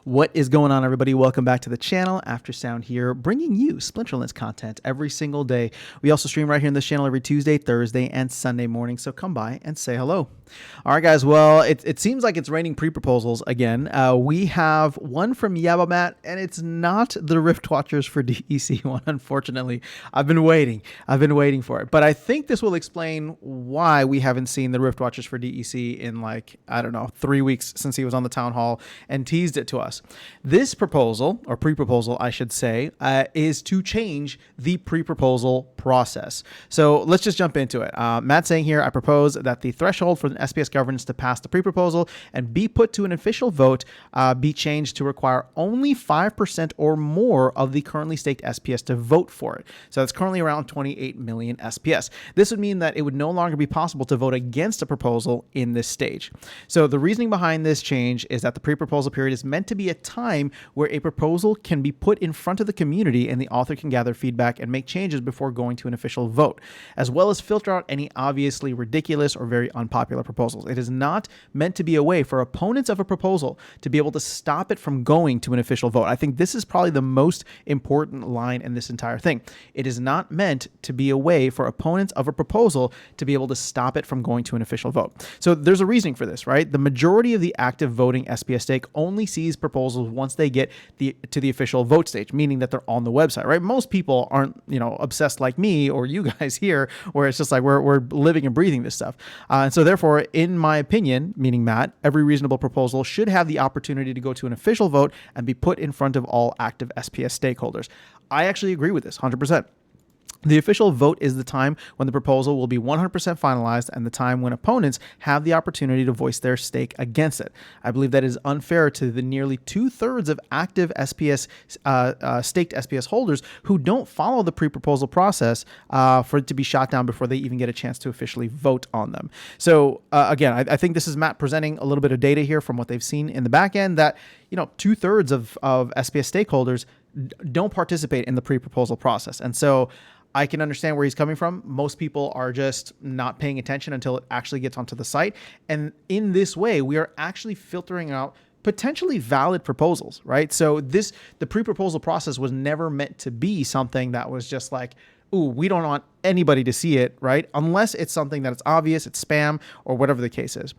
What is going on, everybody? Welcome back to the channel. Aftersound here, bringing you Splinterlands content every single day. We also stream right here in this channel every Tuesday, Thursday, and Sunday morning, so come by and say hello. All right, guys. Well, it seems like it's raining pre-proposals again. We have one from Yabamat, and it's not the Rift Watchers for DEC one, unfortunately. I've been waiting for it. But I think this will explain why we haven't seen the Rift Watchers for DEC in, like, I don't know, 3 weeks since he was on the town hall and teased it to us. This proposal, or pre-proposal, I should say, is to change the pre-proposal process. So let's just jump into it. Matt's saying here, I propose that the threshold for the SPS governance to pass the pre-proposal and be put to an official vote be changed to require only 5% or more of the currently staked SPS to vote for it. So it's currently around 28 million SPS. This would mean that it would no longer be possible to vote against a proposal in this stage. So the reasoning behind this change is that the pre-proposal period is meant to be a time where a proposal can be put in front of the community and the author can gather feedback and make changes before going to an official vote, as well as filter out any obviously ridiculous or very unpopular proposals. It is not meant to be a way for opponents of a proposal to be able to stop it from going to an official vote. I think this is probably the most important line in this entire thing. It is not meant to be a way for opponents of a proposal to be able to stop it from going to an official vote. So there's a reasoning for this, right? The majority of the active voting SPS stake only sees proposals once they get to the official vote stage, meaning that they're on the website, right? Most people aren't, obsessed like me or you guys here, where it's just like we're living and breathing this stuff. And so therefore, in my opinion, meaning Matt, every reasonable proposal should have the opportunity to go to an official vote and be put in front of all active SPS stakeholders. I actually agree with this 100%. The official vote is the time when the proposal will be 100% finalized and the time when opponents have the opportunity to voice their stake against it. I believe that is unfair to the nearly 2/3 of active SPS, staked SPS holders who don't follow the pre-proposal process for it to be shot down before they even get a chance to officially vote on them. So again, I think this is Matt presenting a little bit of data here from what they've seen in the back end that 2/3 of SPS stakeholders don't participate in the pre-proposal process. And so I can understand where he's coming from. Most people are just not paying attention until it actually gets onto the site. And in this way, we are actually filtering out potentially valid proposals, right? So the pre-proposal process was never meant to be something that was just like, ooh, we don't want anybody to see it, right? Unless it's something that it's obvious, it's spam, or whatever the case is.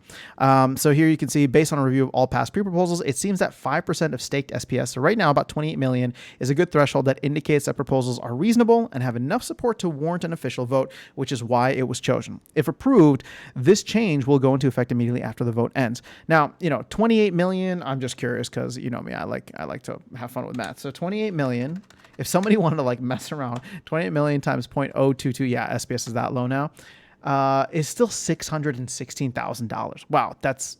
So here you can see, based on a review of all past pre-proposals, it seems that 5% of staked SPS, so right now about 28 million, is a good threshold that indicates that proposals are reasonable and have enough support to warrant an official vote, which is why it was chosen. If approved, this change will go into effect immediately after the vote ends. Now, 28 million, I'm just curious because you know me, I like to have fun with math. So 28 million, if somebody wanted to mess around, 28 million times 0.022, yeah, SPS is that low now, is still $616,000. Wow, that's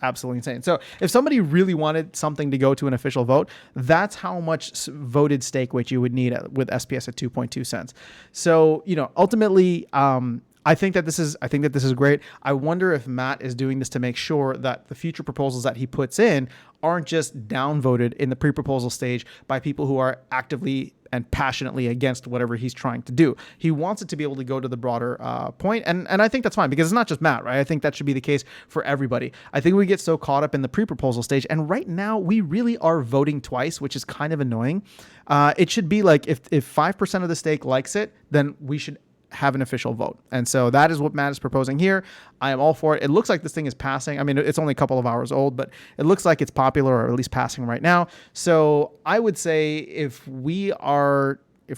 absolutely insane. So if somebody really wanted something to go to an official vote, that's how much voted stake weight you would need with SPS at 2.2 cents. So, ultimately, I think that this is great. I wonder if Matt is doing this to make sure that the future proposals that he puts in aren't just downvoted in the pre-proposal stage by people who are actively and passionately against whatever he's trying to do. He wants it to be able to go to the broader point. And I think that's fine because it's not just Matt, right? I think that should be the case for everybody. I think we get so caught up in the pre-proposal stage. And right now we really are voting twice, which is kind of annoying. It should be like if 5% of the stake likes it, then we should have an official vote. And so that is what Matt is proposing here. I am all for it. It looks like this thing is passing. I mean, it's only a couple of hours old, but it looks like it's popular or at least passing right now. So I would say if we're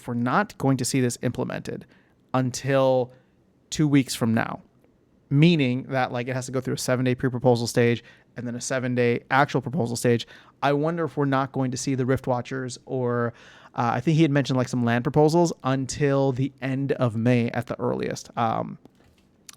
not going to see this implemented until 2 weeks from now, meaning that it has to go through a 7-day pre-proposal stage and then a 7-day actual proposal stage, I wonder if we're not going to see the Rift Watchers or I think he had mentioned some land proposals until the end of May at the earliest.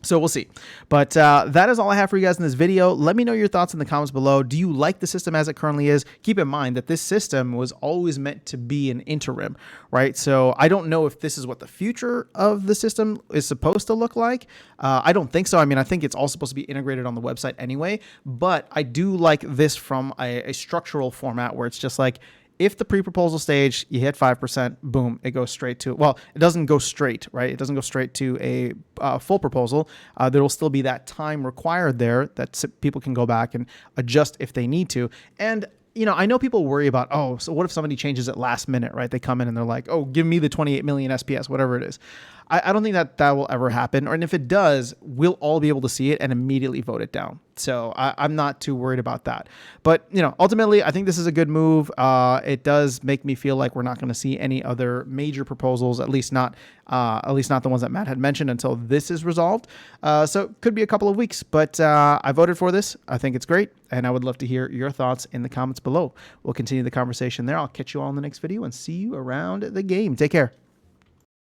So we'll see. But that is all I have for you guys in this video. Let me know your thoughts in the comments below. Do you like the system as it currently is? Keep in mind that this system was always meant to be an interim, right? So I don't know if this is what the future of the system is supposed to look like. I don't think so. I mean, I think it's all supposed to be integrated on the website anyway, but I do like this from a structural format where it's just like, if the pre-proposal stage, you hit 5%, boom, it goes straight to, well, it doesn't go straight, right? It doesn't go straight to a full proposal. There will still be that time required there that people can go back and adjust if they need to. And I know people worry about, oh, so what if somebody changes it last minute, right? They come in and they're like, oh, give me the 28 million SPS, whatever it is. I don't think that will ever happen. And if it does, we'll all be able to see it and immediately vote it down. So I'm not too worried about that. But, ultimately, I think this is a good move. It does make me feel like we're not going to see any other major proposals, at least not the ones that Matt had mentioned, until this is resolved. So it could be a couple of weeks, but I voted for this. I think it's great, and I would love to hear your thoughts in the comments below. We'll continue the conversation there. I'll catch you all in the next video and see you around the game. Take care.